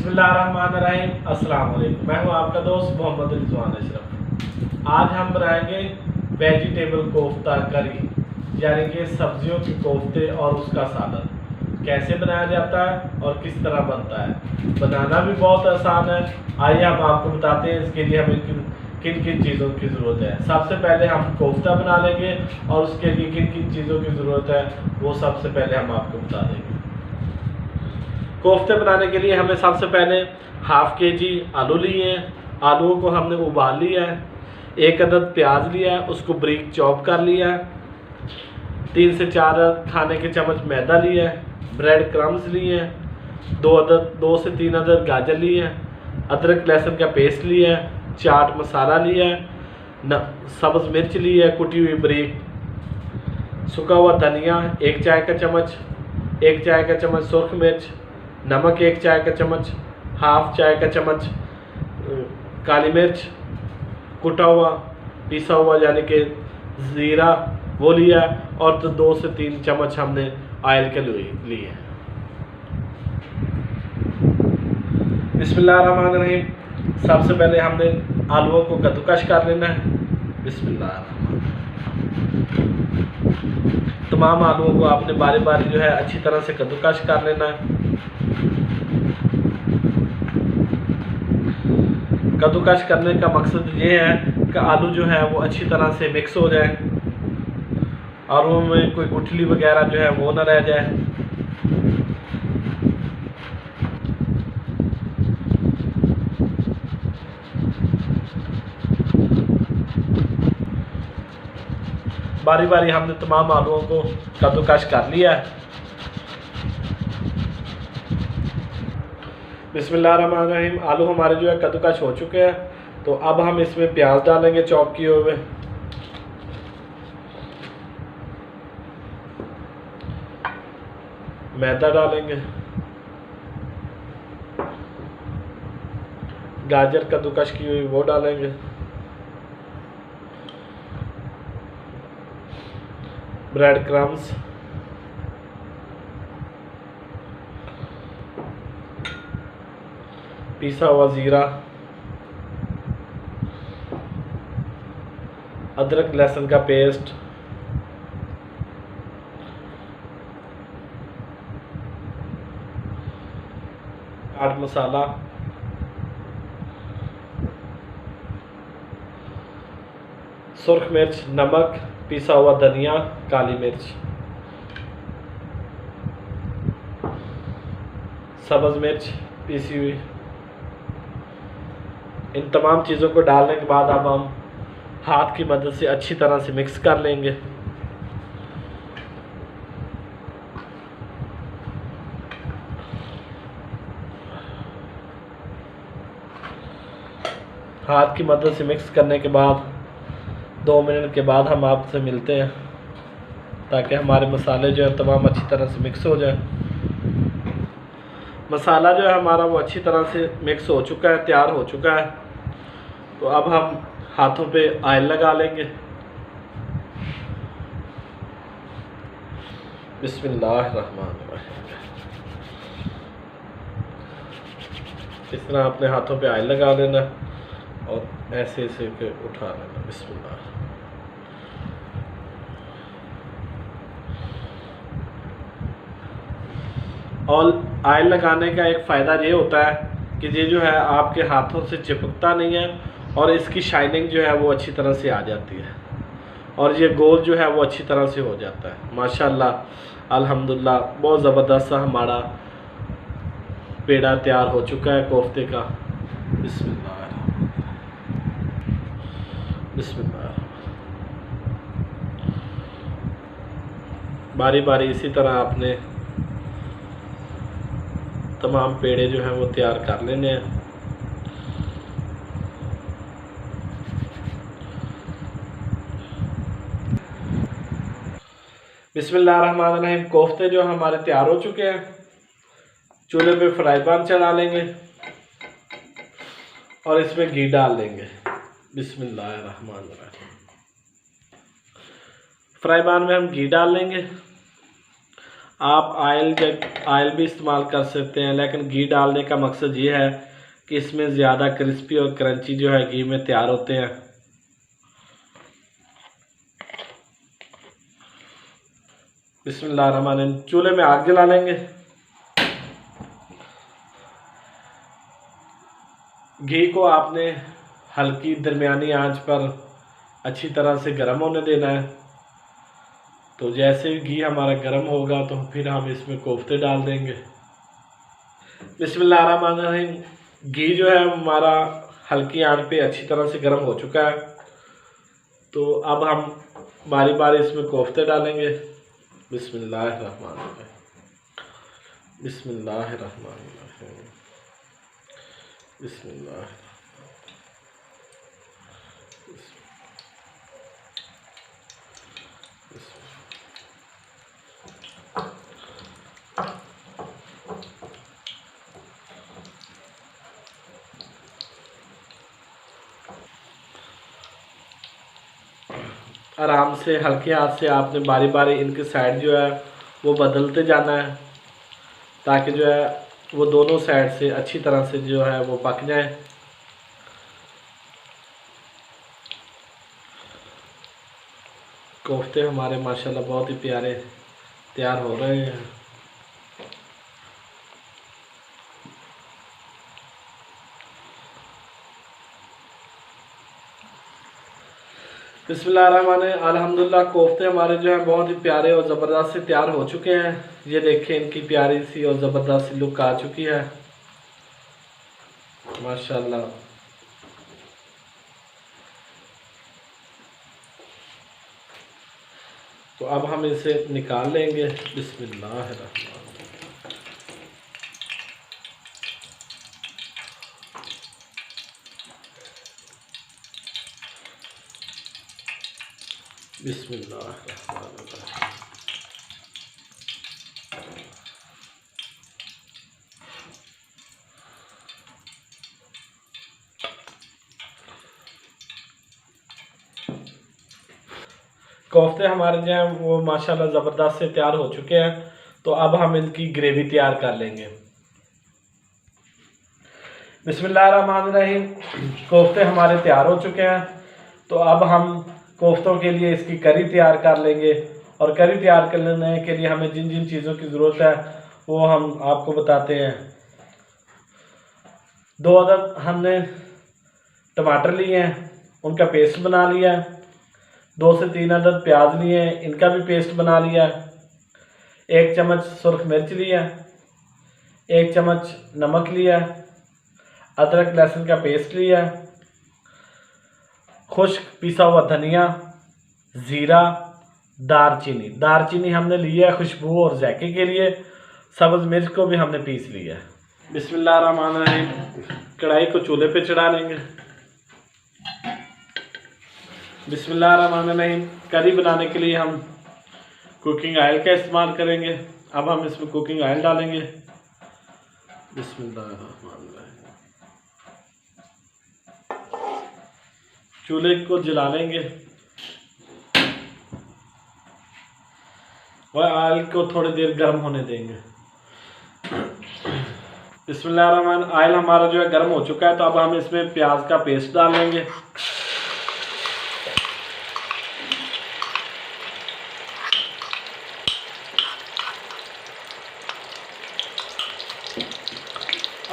बिस्मिल्लाहिर्रहमानिर्रहीम। अस्सलाम वालेकुम। मैं हूं आपका दोस्त मोहम्मद रिजवान अशरफ। आज हम बनाएंगे वेजिटेबल कोफ्ता करी, यानी कि सब्जियों के कोफ्ते और उसका सालन। कैसे बनाया जाता है और किस तरह बनता है, बनाना भी बहुत आसान है। आइए हम आपको बताते हैं इसके लिए हमें किन किन चीज़ों की ज़रूरत है। सबसे पहले हम कोफ्ता बना लेंगे और उसके लिए किन किन चीज़ों की ज़रूरत है वो सबसे पहले हम आपको बता देंगे। कोफ्ते बनाने के लिए हमें सबसे पहले हाफ के-जी आलू लिए हैं। आलूओं को हमने उबाल लिया है। 1 अदद प्याज लिया है, उसको बारीक चॉप कर लिया है। 3 से 4 खाने के चम्मच मैदा लिया है। ब्रेड क्रम्स लिए हैं। 2 से 3 अदद गाजर लिए हैं। अदरक लहसुन का पेस्ट लिया है। चाट मसाला लिया है। सब्ज़ मिर्च ली है कुटी हुई बारीक। सूखा हुआ धनिया 1 चाय का चम्मच। 1 चाय का चम्मच सुरख मिर्च। नमक 1 चाय का चम्मच। हाफ चाय का चम्मच काली मिर्च। कुटा हुआ पिसा हुआ यानी कि ज़ीरा वो लिया। और तो 2 से 3 चम्मच हमने ऑयल के लिए। बिस्मिल्लाहिर्रहमानिर्रहीम। सबसे पहले हमने आलूओं को कद्दूकश कर लेना है। बिस्मिल्लाहिर्रहमानिर्रहीम। तमाम आलूओं को आपने बारी बारी जो है अच्छी तरह से कद्दूकश कर लेना है। कद्दूकश करने का मकसद ये है कि आलू जो है वो अच्छी तरह से मिक्स हो जाए, आलू में कोई गुठली वगैरह जो है वो ना रह जाए। बारी बारी हमने तमाम आलूओं को कद्दूकश कर लिया है। बिस्मिल्लाहिर्रहमानिर्रहीम। आलू हमारे जो है कद्दूकश हो चुके हैं, तो अब हम इसमें प्याज डालेंगे चॉप किए हुए। मैदा डालेंगे। गाजर कद्दूकश की हुई वो डालेंगे। ब्रेड क्रम्स, पिसा हुआ ज़ीरा, अदरक लहसुन का पेस्ट, चाट मसाला, सुरख मिर्च, नमक, पिसा हुआ धनिया, काली मिर्च, सब्ज़ मिर्च पीसी हुई। इन तमाम चीज़ों को डालने के बाद अब हम हाथ की मदद से अच्छी तरह से मिक्स कर लेंगे। हाथ की मदद से मिक्स करने के बाद 2 मिनट के बाद हम आपसे मिलते हैं, ताकि हमारे मसाले जो है तमाम अच्छी तरह से मिक्स हो जाए। मसाला जो है हमारा वो अच्छी तरह से मिक्स हो चुका है, तैयार हो चुका है। तो अब हम हाथों पे ऑयल लगा लेंगे। बिस्मिल्लाहिर्रहमानिर्रहीम। इस तरह अपने हाथों पे ऑयल लगा लेना और ऐसे ऐसे के उठा लेना। बिस्मिल्लाह। और ऑयल लगाने का एक फ़ायदा ये होता है कि ये जो है आपके हाथों से चिपकता नहीं है और इसकी शाइनिंग जो है वो अच्छी तरह से आ जाती है और ये गोल जो है वो अच्छी तरह से हो जाता है। माशाल्लाह अल्हम्दुलिल्लाह बहुत ज़बरदस्त सा हमारा पेड़ा तैयार हो चुका है कोफ्ते का। बिस्मिल्लाह बिस्मिल्लाह। बारी बारी इसी तरह आपने तमाम पेड़े जो हैं वो तैयार कर लेने हैं। बिस्मिल्लाहिर्रहमानिर्रहीम। कोफ्ते जो हमारे तैयार हो चुके हैं, चूल्हे पे फ्राई पैन चढ़ा लेंगे और इसमें घी डाल देंगे। बिस्मिल्लाहिर्रहमानिर्रहीम। फ्राई पैन में हम घी डाल लेंगे। आप ऑयल भी इस्तेमाल कर सकते हैं, लेकिन घी डालने का मकसद ये है कि इसमें ज़्यादा क्रिस्पी और क्रंची जो है घी में तैयार होते हैं। बिस्मिल्लाहिर्रहमानिर्रहीम। चूल्हे में आग जला लेंगे। घी को आपने हल्की दरमियानी आंच पर अच्छी तरह से गर्म होने देना है। तो जैसे घी हमारा गर्म होगा तो फिर हम इसमें कोफ्ते डाल देंगे। बिस्मिल्लाहिर्रहमानिर्रहीम। घी जो है हमारा हल्की आंच पे अच्छी तरह से गर्म हो चुका है। तो अब हम बारी बारी इसमें कोफ्ते डालेंगे। बिस्मिल्लाहिर्रहमानिर्रहीम, बिस्मिल्लाहिर्रहमानिर्रहीम, बिस्मिल्लाह। आराम से हल्के हाथ से आपने बारी बारी इनके साइड जो है वो बदलते जाना है, ताकि जो है वो दोनों साइड से अच्छी तरह से जो है वो पक जाए। कोफ्ते हमारे माशाल्लाह बहुत ही प्यारे तैयार हो रहे हैं। बिस्मिल्लाहिर्रहमानिर्रहीम। अल्हम्दुलिल्लाह कोफ्ते हमारे जो है बहुत ही प्यारे और ज़बरदस्त से तैयार हो चुके हैं। ये देखें, इनकी प्यारी सी और ज़बरदस्त सी लुक आ चुकी है माशाल्लाह। तो अब हम इसे निकाल लेंगे। बिस्मिल्लाहिर्रहमानिर्रहीम। बिस्मिल्लाहिर्रहमानिर्रहीम। कोफ्ते हमारे जो हैं वो माशाल्लाह ज़बरदस्त से तैयार हो चुके हैं। तो अब हम इनकी ग्रेवी तैयार कर लेंगे। बिस्मिल्लाहिर्रहमानिर्रहीम। कोफ्ते हमारे तैयार हो चुके हैं। तो अब हम कोफ्तों के लिए इसकी करी तैयार कर लेंगे। और करी तैयार करने के लिए हमें जिन जिन चीज़ों की ज़रूरत है वो हम आपको बताते हैं। 2 अदद हमने टमाटर लिए हैं, उनका पेस्ट बना लिया है। 2 से 3 अदद प्याज लिए हैं, इनका भी पेस्ट बना लिया है। 1 चम्मच सुर्ख मिर्च लिया, 1 चम्मच नमक लिया, अदरक लहसुन का पेस्ट लिया, खुश्क पिसा हुआ धनिया, ज़ीरा, दारचीनी हमने लिया है खुशबू और जायके के लिए। सब्ज़ मिर्च को भी हमने पीस लिया है। बिस्मिल्लाहिर्रहमानिर्रहीम। कढ़ाई को चूल्हे पे चढ़ा लेंगे। बिस्मिल्लाहिर्रहमानिर्रहीम। करी बनाने के लिए हम कुकिंग ऑयल का इस्तेमाल करेंगे। अब हम इसमें कुकिंग ऑयल डालेंगे। बिस्मिल्लाहिर्रहमानिर्रहीम। चूल्हे को जला लेंगे और ऑयल को थोड़ी देर गर्म होने देंगे। बिस्मिल्लाहिर्रहमानिर्रहीम। ऑयल हमारा जो है गर्म हो चुका है। तो अब हम इसमें प्याज का पेस्ट डाल लेंगे।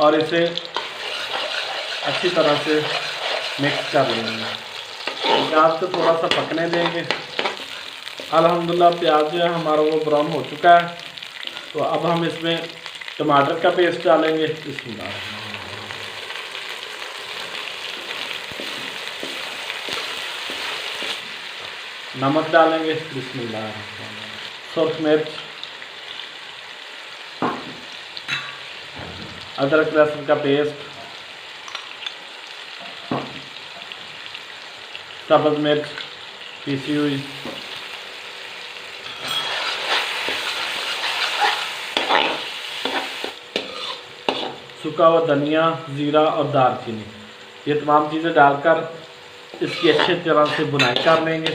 और इसे अच्छी तरह से मिक्स कर लेंगे। प्याज को थोड़ा सा पकने देंगे। अल्हम्दुलिल्लाह प्याज जो है हमारा वो ब्राउन हो चुका है। तो अब हम इसमें टमाटर का पेस्ट डालेंगे। बिस्मिल्लाह। नमक डालेंगे। बिस्मिल्लाह। सुर्ख मिर्च, अदरक लहसुन का पेस्ट, सब्ज़ मिर्च पीसी हुई, सूखा हुआ धनिया, ज़ीरा और दालचीनी, ये तमाम चीज़ें डालकर इसकी अच्छी तरह से भुनाई कर लेंगे।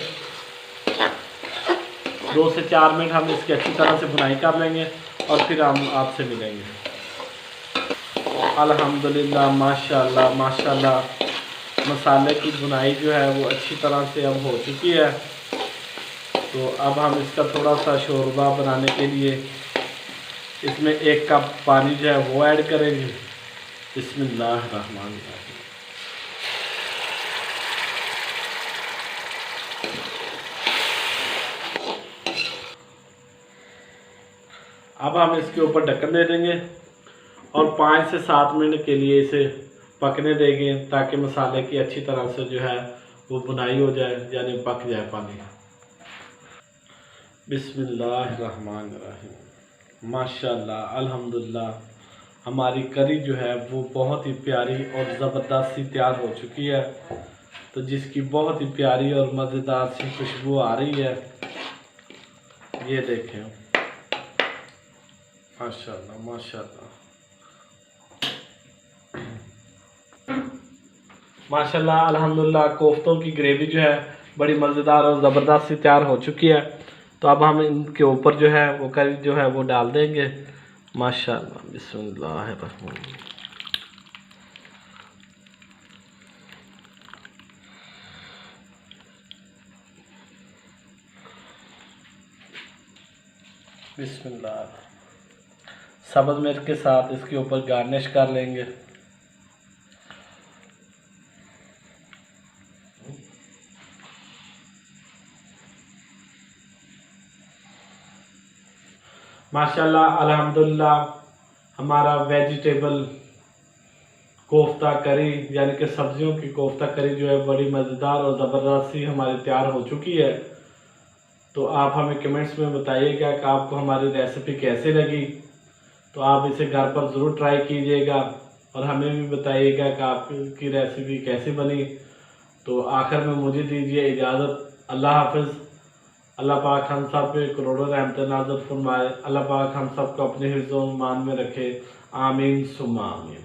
2 से 4 मिनट हम इसकी अच्छी तरह से बुनाई कर लेंगे और फिर हम आपसे मिलेंगे। अल्हम्दुलिल्लाह, माशाल्लाह माशाल्लाह, मसाले की बुनाई जो है वो अच्छी तरह से अब हो चुकी है। तो अब हम इसका थोड़ा सा शोरबा बनाने के लिए इसमें 1 कप पानी जो है वो ऐड करेंगे। बिस्मिल्लाहिर्रहमानिर्रहीम। अब हम इसके ऊपर ढक्कन दे देंगे और 5 से 7 मिनट के लिए इसे पकने देंगे ताकि मसाले की अच्छी तरह से जो है वो बुनाई हो जाए, यानी पक जाए पानी। बिस्मिल्लाहिर्रहमानिर्रहीम। माशाल्लाह, अल्हम्दुलिल्लाह, हमारी करी जो है वो बहुत ही प्यारी और ज़बरदस्त सी तैयार हो चुकी है। तो जिसकी बहुत ही प्यारी और मज़ेदार सी खुशबू आ रही है, ये देखें। माशाल्लाह माशाल्लाह माशाल्लाह, अल्हम्दुलिल्लाह, कोफ्तों की ग्रेवी जो है बड़ी मज़ेदार और ज़बरदस्त सी तैयार हो चुकी है। तो अब हम इनके ऊपर जो है वो करी जो है वो डाल देंगे। माशाल्लाह, बिस्मिल्लाहिर्रहमानिर्रहीम। बिस्मिल्लाह। सब्ज़ मिर्च के साथ इसके ऊपर गार्निश कर लेंगे। माशाल्लाह, अल्हम्दुलिल्लाह, हमारा वेजिटेबल कोफ्ता करी यानी कि सब्जियों की कोफ्ता करी जो है बड़ी मज़ेदार और ज़बरदस्त सी हमारी तैयार हो चुकी है। तो आप हमें कमेंट्स में बताइएगा कि आपको हमारी रेसिपी कैसी लगी। तो आप इसे घर पर ज़रूर ट्राई कीजिएगा और हमें भी बताइएगा कि आपकी रेसिपी कैसी बनी। तो आखिर में मुझे दीजिए इजाज़त। अल्लाह हाफ़िज़। अल्लाह पाक हम सब पे करोड़ों रहमतें नाज़िल फरमाए। अल्लाह पाक हम सब को अपने हिफ्ज़-ओ-ईमान में रखे। आमीन सुम्मा आमीन।